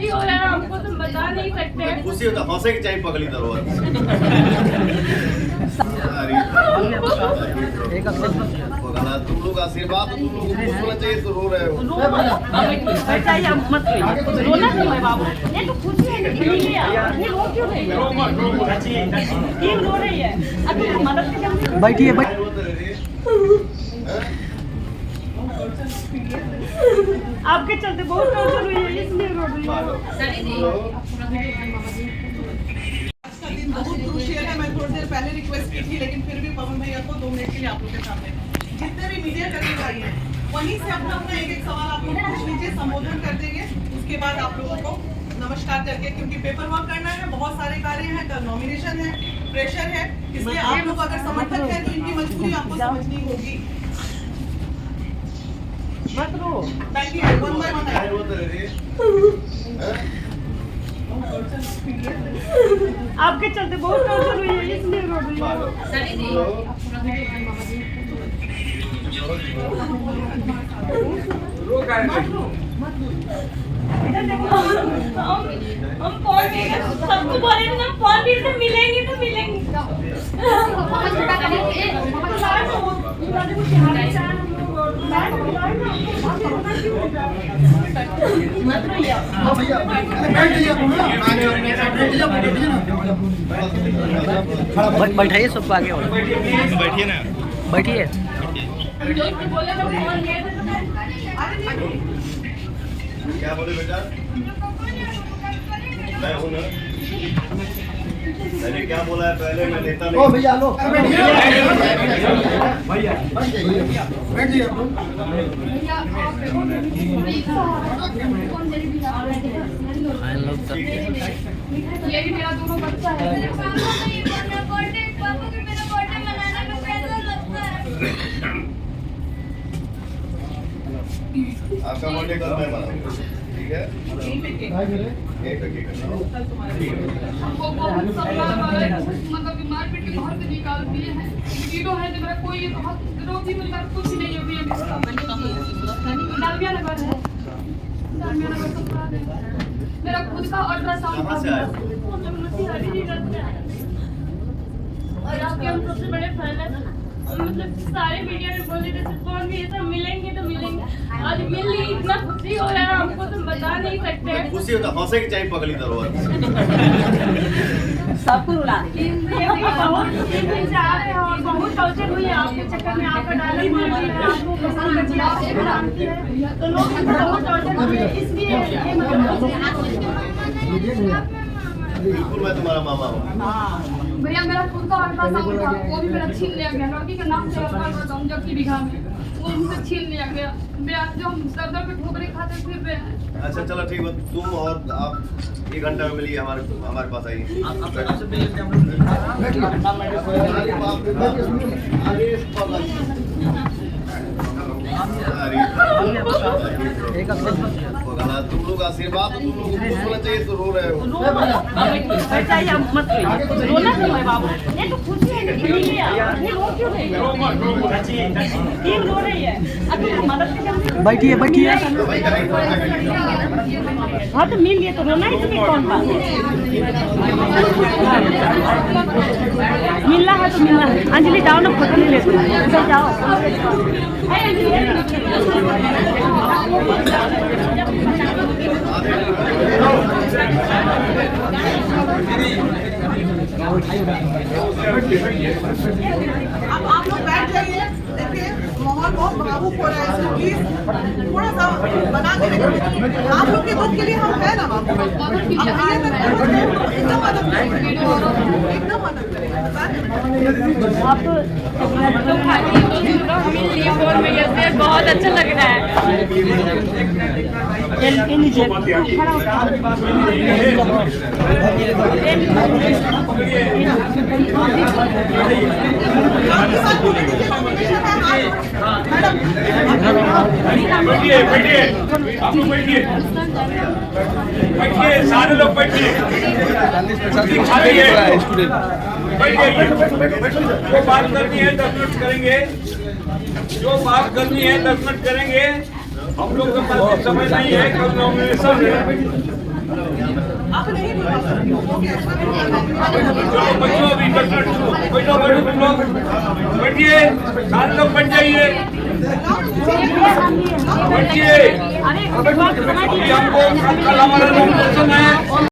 खुशी हो रहा है, हमको तुम बता नहीं सकते। खुशी होता हंसे की चाहिए पगली दरबार तुम लोग आशीर्वाद तुम लोग को खुश होना चाहिए तो रो रहे हो। मत रोना क्यों है बाबू? ये तो खुशी है कि मिल गया। ये रो क्यों रही है? ये रो रही है। अब मदद के लिए बैठिए आपके चलते बहुत टॉर्चर हुई है, इसलिए रो रही है। बहुत क्रूशियल है। मैं थोड़ी देर पहले रिक्वेस्ट की थी, लेकिन फिर भी पवन भैया को 2 मिनट के लिए आप लोग के सामने जितने भी मीडिया कर्मी भाई हैं वहीं से अपना अपना एक सवाल आप लोग पूछ लीजिए, संबोधन कर देंगे। उसके बाद आप लोगों को नमस्कार करके, क्योंकि पेपर वर्क करना है, बहुत सारे कार्य हैं, कल नॉमिनेशन है, प्रेशर है, इसलिए आप लोग अगर समर्थक हैं तो इनकी मजबूरी आपको समझनी होगी। बैठिए, वन बाय वन आपके चलते बहुत टॉर्चर हुई है, इसलिए रो रही है। हम फोन सबको बोले हम फोन भी से मिलेंगे तो मिलेंगे। बैठाइए सबको आगे बैठिए ना, बैठिए। क्या बोले बेटा? मैं हूँ ना, मैंने क्या बोला है पहले, मैं नेता नहीं। भैया लो ये भी मेरा दोनों बच्चा है। आपका बर्थडे कल मैं मनाऊंगा, ठीक है? हमको बहुत सब मतलब बीमार पीट के बाहर से निकाल दिए हैं। हीरो है जो मेरा कोई बहुत विरोधी परिवार कुछ नहीं होती है। डालमिया नगर है, डालमिया नगर तो पूरा है। मेरा खुद का अल्ट्रासाउंड कहाँ से आए? और आपके हम सबसे बड़े फैन हैं। मतलब सारे मीडिया में बोल रहे थे कौन भी ये सब मिलेंगे तो मिलेंगे। आज मिल ली, इतना खुशी हो रहा है, हमको तुम बता नहीं सकते। खुशी होता हंसे की चाहिए पगली दरबार सबको रुला बहुत टॉर्चर हुई है आपके चक्कर में। आपका डायलॉग मार दिया, आपको पसंद कर दिया, तो लोग बहुत टॉर्चर हुए, इसलिए ये मतलब बिल्कुल मैं तुम्हारा मामा हूँ। भैया मेरा खुद का अल्ट्रासाउंड था, वो भी मेरा छीन लिया गया। लड़की के नाम से अल्ट्रासाउंड जबकि बीघा में वो मुझसे छीन लिया गया। जो हम दर दर पे ठोकरे खाते फिर रहे हैं। अच्छा चलो ठीक है, तुम और आप 1 घंटा में मिलिए हमारे पास आइए। तुम लोग आशीर्वाद तुम लोग को खुश होना चाहिए तो रो रहे हो। मत रोना क्यों है बाबू? ये तो खुशी है कि मिल गया। ये रो क्यों रही है? ये रो रही है। अब मदद के लिए बैठिए हाँ तो मिल लिए तो रोना है, इसमें कौन बात है? मिलना है तो मिलना है। अंजलि जाओ ना, फोटो नहीं लेते जाओ। अब आप लोग बैठ जाइए। देखिए माहौल बहुत भावुक हो रहा है, इसको प्लीज थोड़ा सा बना के रखिए। आप लोग के दुख के लिए हम हैं ना बाबू। एकदम मदद करेंगे, एकदम मदद करेंगे। आप बहुत अच्छा लग रहा है। बैठिए सारे लोग बैठिए। जो बात करनी है 10 मिनट करेंगे। जो बात करनी है 10 मिनट करेंगे। हम लोग के पास समय नहीं है, कल नॉमिनेशन है। आप नहीं बुलवा सकते हो। ओके, अच्छा नहीं चलो बच्चों अभी 10 मिनट बैठो बैठो तुम लोग बैठिए, सारे लोग बैठ जाइए बैठिए। अरे अभी हमको कल हमारा नॉमिनेशन है।